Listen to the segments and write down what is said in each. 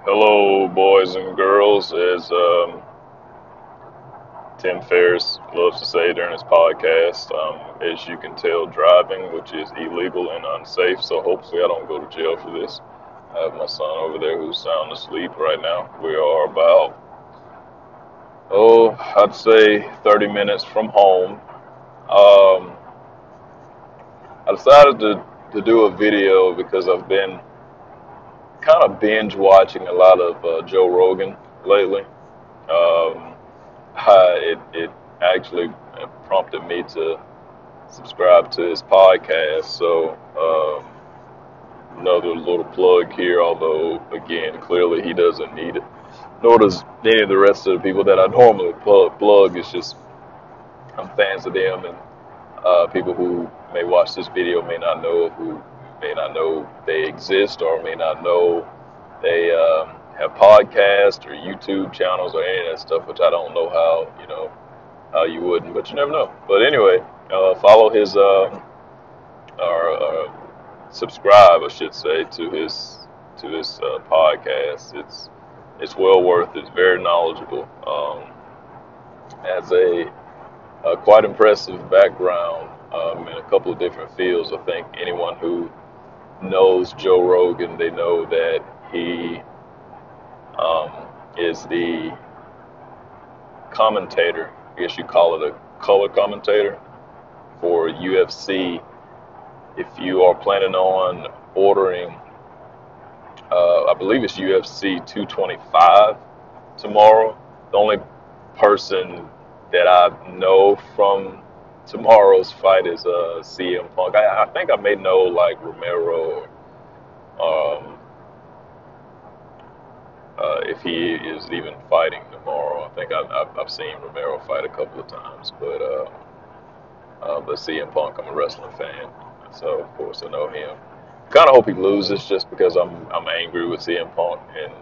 Hello, boys and girls, as Tim Ferriss loves to say during his podcast. As you can tell, driving, which is illegal and unsafe, so hopefully I don't go to jail for this. I have my son over there who's sound asleep right now. We are about, I'd say 30 minutes from home. Um, I decided to do a video because I've been kind of binge watching a lot of Joe Rogan lately. Um, it actually prompted me to subscribe to his podcast. So another little plug here, although again, clearly he doesn't need it. Nor does any of the rest of the people that I normally plug. It's just I'm fans of them, and people who may watch this video may not know they exist, or may not know they have podcasts or YouTube channels or any of that stuff, which I don't know how you wouldn't, but you never know. But anyway, follow his or subscribe, I should say, to his podcast. It's well worth it. It's very knowledgeable. Has a quite impressive background in a couple of different fields. I think anyone who knows Joe Rogan, they know that he um, is the commentator. I guess you call it a color commentator for UFC. If you are planning on ordering, I believe it's UFC 225 tomorrow. The only person that I know from tomorrow's fight is CM Punk. I think I may know like Romero, um, if he is even fighting tomorrow. I think I've seen Romero fight a couple of times, but CM Punk, I'm a wrestling fan, so of course I know him. Kind of hope he loses just because I'm angry with CM Punk, and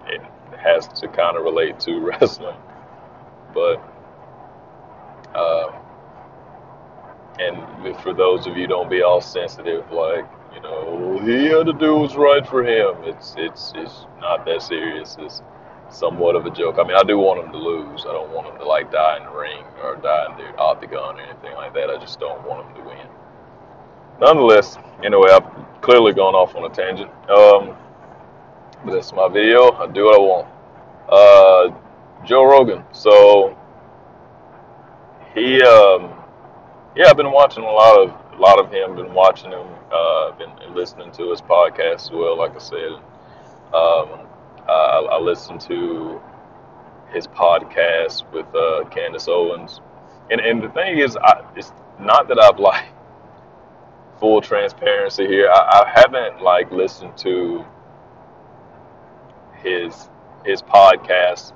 it has to kind of relate to wrestling. But uh, and for those of you don't be all sensitive, like he had to do what's right for him. It's not that serious. It's somewhat of a joke. I mean, I do want him to lose. I don't want him to like die in the ring or die in the octagon or anything like that. I just don't want him to win. Nonetheless, anyway, I've clearly gone off on a tangent. But that's my video. I do what I want. Joe Rogan. So he, yeah, I've been watching a lot of him. Been watching him. Been listening to his podcast as well. Like I said, I listened to his podcast with Candace Owens, and the thing is, it's not that I've like full transparency here. I haven't like listened to his podcast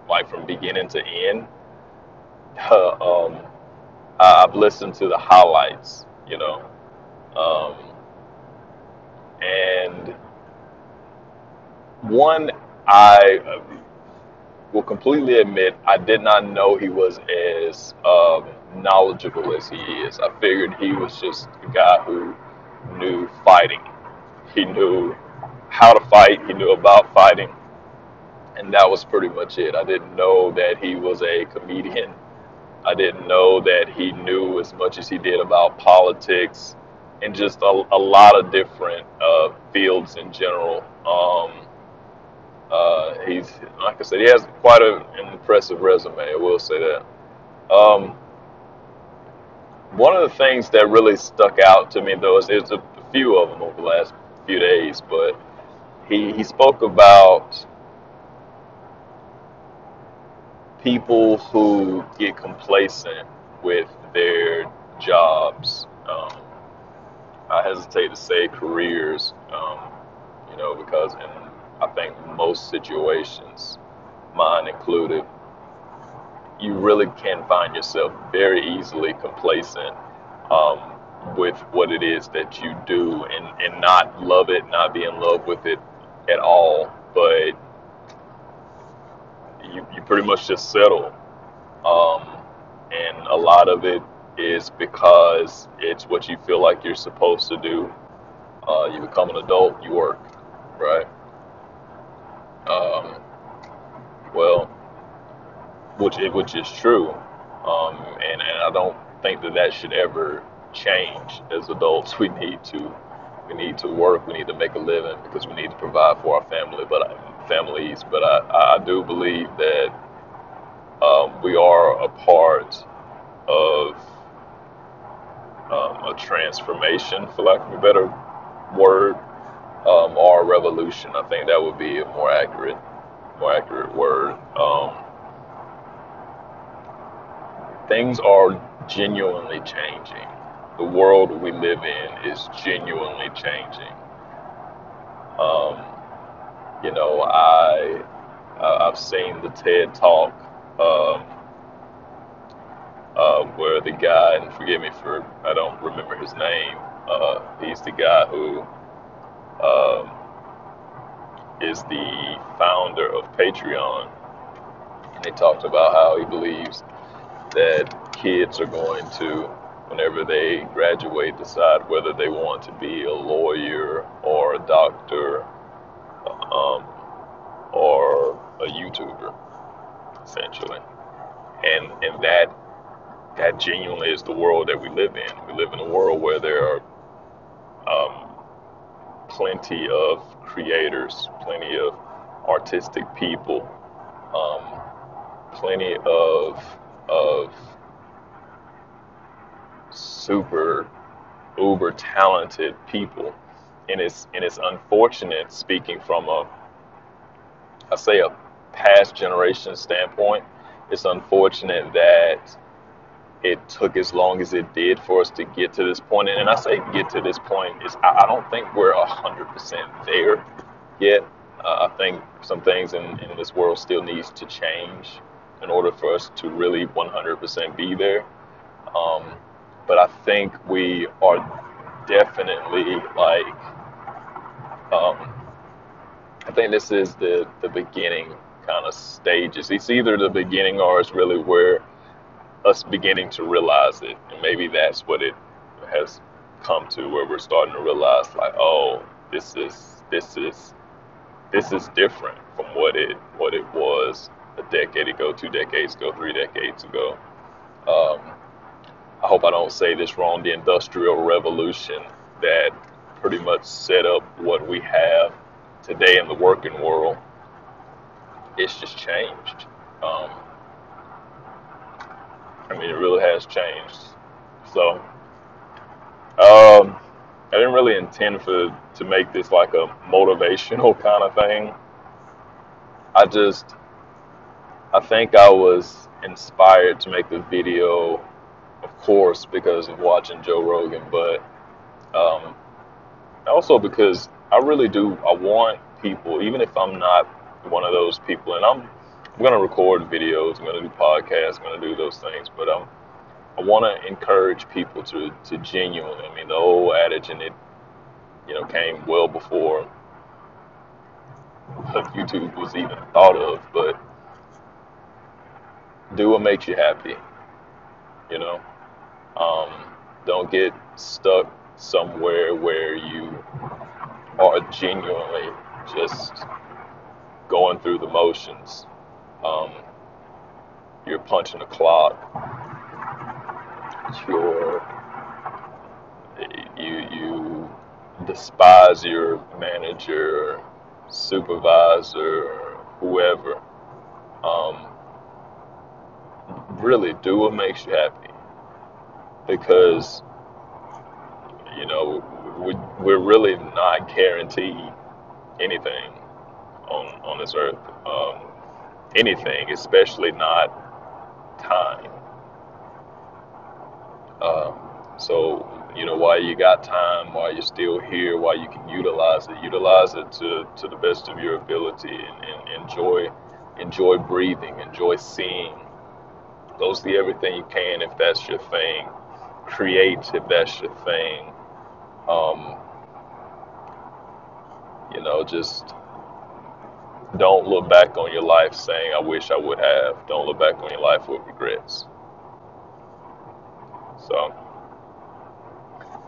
like from beginning to end. um, I've listened to the highlights, um, and one I will completely admit I did not know he was as knowledgeable as he is. I figured he was just a guy who knew fighting. He knew how to fight. He knew about fighting, and that was pretty much it. I didn't know that he was a comedian. I didn't know that he knew as much as he did about politics and just a lot of different fields in general. He's like I said, he has quite an impressive resume. I will say that. Um, One of the things that really stuck out to me, though, is a few of them over the last few days, but he spoke about people who get complacent with their jobs. I hesitate to say careers, because in I think most situations, mine included, you really can find yourself very easily complacent um, with what it is that you do, and not love it, not be in love with it at all, but you pretty much just settle. Um, and a lot of it is because it's what you feel like you're supposed to do. You become an adult, you work. right? Um, well, which is true, and I don't think that that should ever change. As adults, we need to work, we need to make a living because we need to provide for our families. But I do believe that we are a part of a transformation, for lack of a better word, or a revolution. I think that would be a more accurate word. Things are genuinely changing. The world we live in is genuinely changing. Um, I've seen the TED Talk, um, where the guy, and forgive me for I don't remember his name. He's the guy who um, is the founder of Patreon, and he talked about how he believes that kids are going to, whenever they graduate, decide whether they want to be a lawyer or a doctor, um, or a YouTuber, essentially. And that genuinely is the world that we live in. We live in a world where there are um, plenty of creators, plenty of artistic people, um, plenty of super uber talented people, and it's unfortunate, speaking from a past generation standpoint. It's unfortunate that it took as long as it did for us to get to this point. And I say get to this point is I don't think we're 100% there yet. I think some things in this world still needs to change in order for us to really 100% be there. Um, but I think we are definitely like, um, I think this is the beginning kind of stages. It's either the beginning or it's really where us beginning to realize it, and maybe that's what it has come to, where we're starting to realize like, oh, this is different from what it was a decade ago, 2 decades ago, 3 decades ago. Um, I hope I don't say this wrong. The Industrial Revolution that pretty much set up what we have today in the working world, it's just changed. Um, I mean, it really has changed. So, I didn't really intend to make this like a motivational kind of thing. I just, I think I was inspired to make the video, of course, because of watching Joe Rogan, but um, also because I really do. I want people, even if I'm not one of those people, and I'm gonna record videos, I'm gonna do podcasts, I'm gonna do those things, but I want to encourage people to genuinely. I mean, the old adage, and it came well before YouTube was even thought of, but do what makes you happy. You know, um, don't get stuck somewhere where you are genuinely just going through the motions. Um, you're punching a clock. You're you despise your manager, supervisor, whoever. Um, really do what makes you happy, because you know we're really not guaranteed anything on this earth. Anything, especially not time. Uh, so while you got time, while you're still here, while you can utilize it to the best of your ability, and enjoy breathing, enjoy seeing. Go see everything you can if that's your thing. Create if that's your thing. Um, just don't look back on your life saying, I wish I would have. Don't look back on your life with regrets. So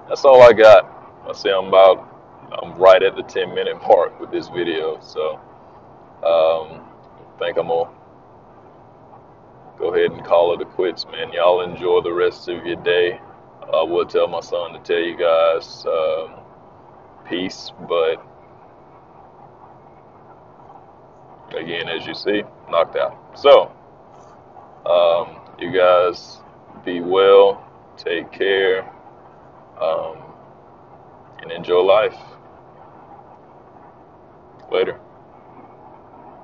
that's all I got. I say I'm about I'm right at the 10-minute mark with this video, so I think I'm gonna go ahead and call it a quits, man. Y'all enjoy the rest of your day. I will tell my son to tell you guys peace, but again, as you see, knocked out. So, you guys be well, take care, um, and enjoy life. Later.